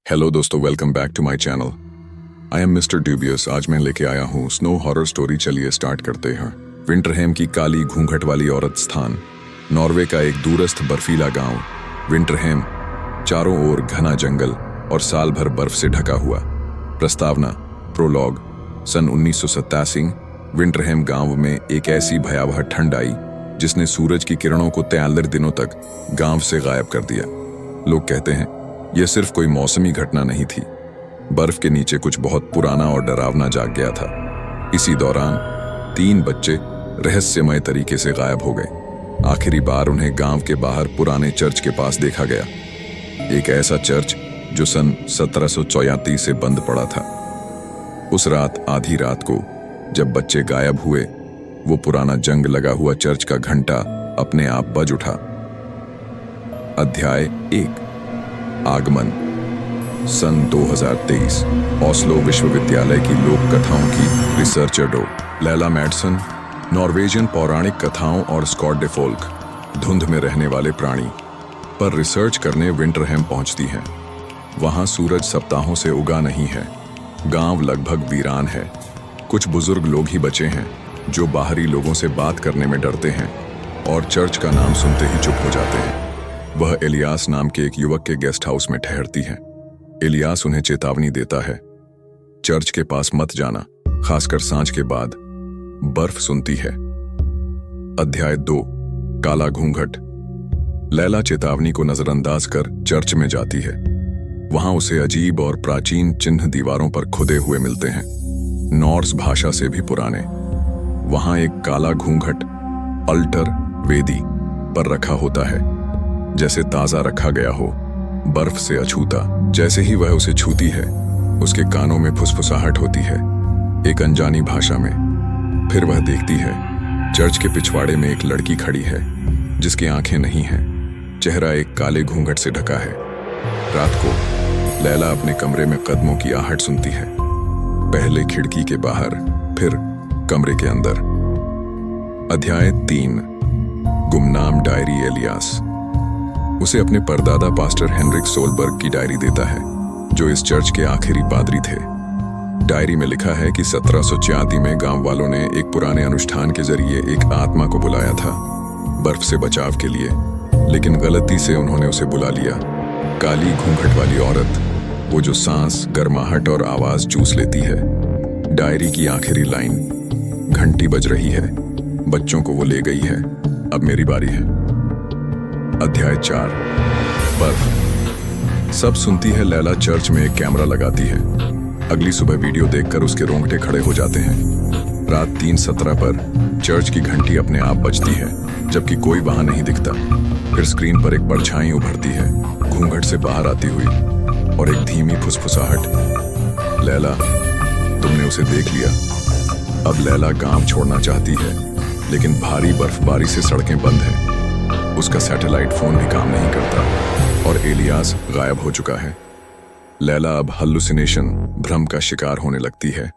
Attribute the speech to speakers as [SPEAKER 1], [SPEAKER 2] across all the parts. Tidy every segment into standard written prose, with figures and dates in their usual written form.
[SPEAKER 1] Hello दोस्तों, welcome back to my channel. I am mister dubious. आज मैं लेके आया हूँ स्नो हॉरर स्टोरी। चलिए स्टार्ट करते हैं। विंटरहेम की काली घूंघट वाली औरत स्थान। नॉर्वे का एक दूरस्थ बर्फीला गांव विंटरहेम, चारों ओर घना जंगल और साल भर बर्फ से ढका हुआ। प्रस्तावना प्रोलॉग। सन 1987 विंटरहेम गांव में एक ऐसी भयावह ठंड आई जिसने सूरज की किरणों को 43 दिनों तक गांव से गायब कर दिया। लोग कहते हैं यह सिर्फ कोई मौसमी घटना नहीं थी, बर्फ के नीचे कुछ बहुत पुराना और डरावना जाग गया था। इसी दौरान 3 बच्चे रहस्यमय तरीके से गायब हो गए। आखिरी बार उन्हें गांव के बाहर पुराने चर्च के पास देखा गया, एक ऐसा चर्च जो सन 1734 से बंद पड़ा था। उस रात आधी रात को जब बच्चे गायब हुए, वो पुराना जंग लगा हुआ चर्च का घंटा अपने आप बज उठा। अध्याय 1 आगमन। सन 2023 ओस्लो विश्वविद्यालय की लोक कथाओं की रिसर्चर डॉ. लैला मैडसन नॉर्वेजियन पौराणिक कथाओं और स्कॉट डे फोल्क धुंध में रहने वाले प्राणी पर रिसर्च करने विंटरहेम पहुंचती हैं। वहां सूरज सप्ताहों से उगा नहीं है, गांव लगभग वीरान है। कुछ बुजुर्ग लोग ही बचे हैं जो बाहरी लोगों से बात करने में डरते हैं और चर्च का नाम सुनते ही चुप हो जाते हैं। वह एलियास नाम के एक युवक के गेस्ट हाउस में ठहरती हैं। एलियास उन्हें चेतावनी देता है, चर्च के पास मत जाना, खासकर सांझ के बाद। बर्फ सुनती है। अध्याय 2 काला घूंघट। लैला चेतावनी को नजरअंदाज कर चर्च में जाती है। वहां उसे अजीब और प्राचीन चिन्ह दीवारों पर खुदे हुए मिलते हैं, नॉर्स भाषा से भी पुराने। वहां एक काला घूंघट अल्टर वेदी पर रखा होता है, जैसे ताजा रखा गया हो, बर्फ से अछूता। जैसे ही वह उसे छूती है, उसके कानों में फुसफुसाहट होती है, एक अनजानी भाषा में। फिर वह देखती है, चर्च के पिछवाड़े में एक लड़की खड़ी है जिसकी आंखें नहीं हैं, चेहरा एक काले घूंघट से ढका है। रात को लैला अपने कमरे में कदमों की आहट सुनती है, पहले खिड़की के बाहर, फिर कमरे के अंदर। अध्याय 3 गुमनाम डायरी। एलियास उसे अपने परदादा पास्टर हेनरिक सोलबर्ग की डायरी देता है, जो इस चर्च के आखिरी पादरी थे। डायरी में लिखा है कि 1734 में गांव वालों ने एक पुराने अनुष्ठान के जरिए एक आत्मा को बुलाया था, बर्फ से बचाव के लिए, लेकिन गलती से उन्होंने उसे बुला लिया। काली घूंघट वाली औरत, वो जो सांस, गर्माहट और आवाज चूस लेती है। डायरी की आखिरी लाइन, घंटी बज रही है, बच्चों को वो ले गई है, अब मेरी बारी है। अध्याय 4 बर्फ। सब सुनती है लैला चर्च में एक कैमरा लगाती है। अगली सुबह वीडियो देखकर उसके रोंगटे खड़े हो जाते हैं। रात 3:17 पर चर्च की घंटी अपने आप बजती है, जबकि कोई वहां नहीं दिखता। फिर स्क्रीन पर एक परछाई उभरती है, घूंघट से बाहर आती हुई, और एक धीमी फुसफुसाहट, लैला तुमने उसे देख लिया। अब लैला गांव छोड़ना चाहती है, लेकिन भारी बर्फबारी से सड़कें बंद हैं। उसका सैटेलाइट फोन भी काम नहीं करता और एलियास गायब हो चुका है। लैला अब हल्लुसिनेशन, भ्रम का शिकार होने लगती है।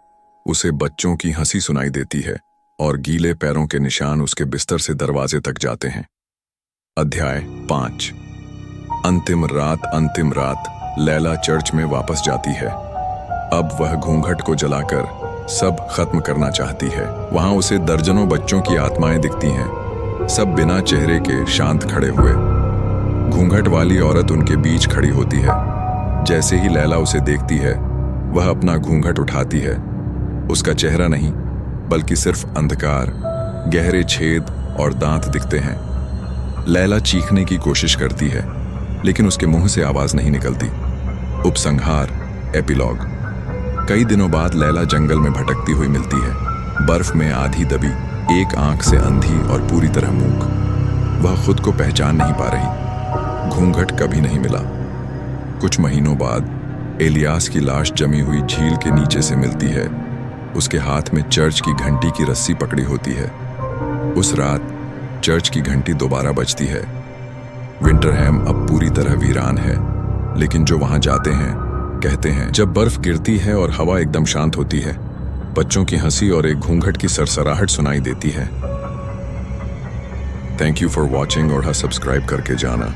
[SPEAKER 1] उसे बच्चों की हंसी सुनाई देती है और गीले पैरों के निशान उसके बिस्तर से दरवाजे तक जाते हैं। अध्याय 5 अंतिम रात लैला चर्च में वापस जाती है। अब वह घूंघट को जलाकर सब खत्म करना चाहती है। वहां उसे दर्जनों बच्चों की आत्माएं दिखती हैं, सब बिना चेहरे के, शांत खड़े हुए। घूंघट वाली औरत उनके बीच खड़ी होती है। जैसे ही लैला उसे देखती है, वह अपना घूंघट उठाती है। उसका चेहरा नहीं, बल्कि सिर्फ अंधकार, गहरे छेद और दांत दिखते हैं। लैला चीखने की कोशिश करती है, लेकिन उसके मुंह से आवाज नहीं निकलती। उपसंहार एपिलॉग। कई दिनों बाद लैला जंगल में भटकती हुई मिलती है, बर्फ में आधी दबी, एक आंख से अंधी और पूरी तरह मूक। वह खुद को पहचान नहीं पा रही। घूंघट कभी नहीं मिला। कुछ महीनों बाद एलियास की लाश जमी हुई झील के नीचे से मिलती है। उसके हाथ में चर्च की घंटी की रस्सी पकड़ी होती है। उस रात चर्च की घंटी दोबारा बजती है। विंटरहेम अब पूरी तरह वीरान है, लेकिन जो वहां जाते हैं कहते हैं, जब बर्फ गिरती है और हवा एकदम शांत होती है, बच्चों की हंसी और एक घूंघट की सरसराहट सुनाई देती है। थैंक यू फॉर वॉचिंग और सब्सक्राइब करके जाना।